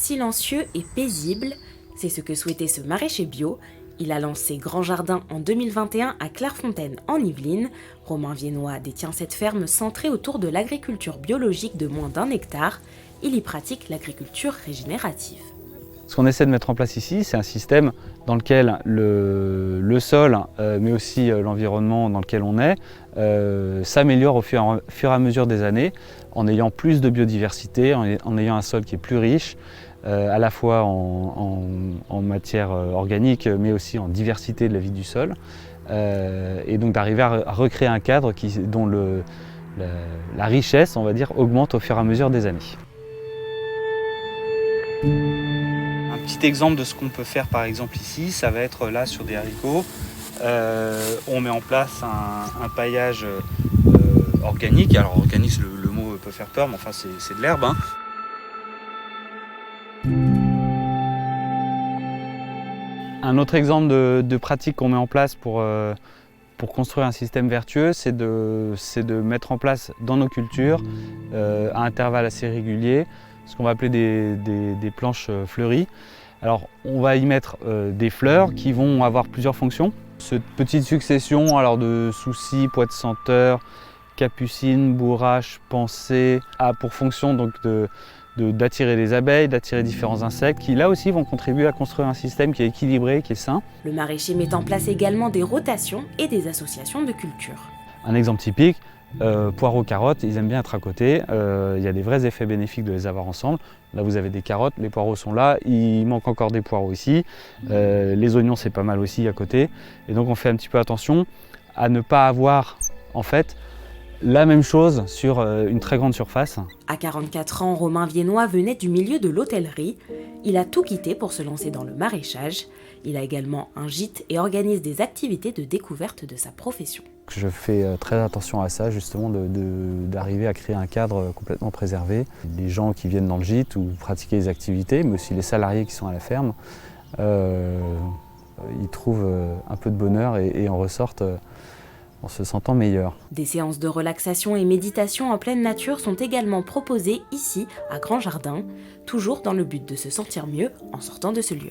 silencieux et paisible. C'est ce que souhaitait ce maraîcher bio. Il a lancé Grand Jardin en 2021 à Clairefontaine en Yvelines. Romain Viennois détient cette ferme centrée autour de l'agriculture biologique de moins d'1 hectare. Il y pratique l'agriculture régénérative. Ce qu'on essaie de mettre en place ici, c'est un système dans lequel le sol, mais aussi l'environnement dans lequel on est, s'améliore au fur et à mesure des années, en ayant plus de biodiversité, en ayant un sol qui est plus riche, à la fois en matière organique, mais aussi en diversité de la vie du sol, et donc d'arriver à recréer un cadre dont la richesse, on va dire, augmente au fur et à mesure des années. Un petit exemple de ce qu'on peut faire par exemple ici, ça va être là sur des haricots. On met en place un paillage organique. Alors organique, le mot peut faire peur, mais enfin c'est de l'herbe. Un autre exemple de pratique qu'on met en place pour construire un système vertueux, c'est de mettre en place dans nos cultures, à intervalles assez réguliers, ce qu'on va appeler des planches fleuries. Alors on va y mettre des fleurs qui vont avoir plusieurs fonctions. Cette petite succession alors, de soucis, pois de senteur, capucine, bourrache, pensée, a pour fonction donc d'attirer les abeilles, d'attirer différents insectes qui là aussi vont contribuer à construire un système qui est équilibré, qui est sain. Le maraîcher met en place également des rotations et des associations de cultures. Un exemple typique, poireaux, carottes, ils aiment bien être à côté. Il y a des vrais effets bénéfiques de les avoir ensemble. Là vous avez des carottes, les poireaux sont là, il manque encore des poireaux ici. Les oignons c'est pas mal aussi à côté. Et donc on fait un petit peu attention à ne pas avoir en fait la même chose sur une très grande surface. À 44 ans, Romain Viennois venait du milieu de l'hôtellerie. Il a tout quitté pour se lancer dans le maraîchage. Il a également un gîte et organise des activités de découverte de sa profession. Je fais très attention à ça, justement, d'arriver à créer un cadre complètement préservé. Les gens qui viennent dans le gîte ou pratiquer les activités, mais aussi les salariés qui sont à la ferme, ils trouvent un peu de bonheur et en ressortent en se sentant meilleur. Des séances de relaxation et méditation en pleine nature sont également proposées ici, à Grand Jardin, toujours dans le but de se sentir mieux en sortant de ce lieu.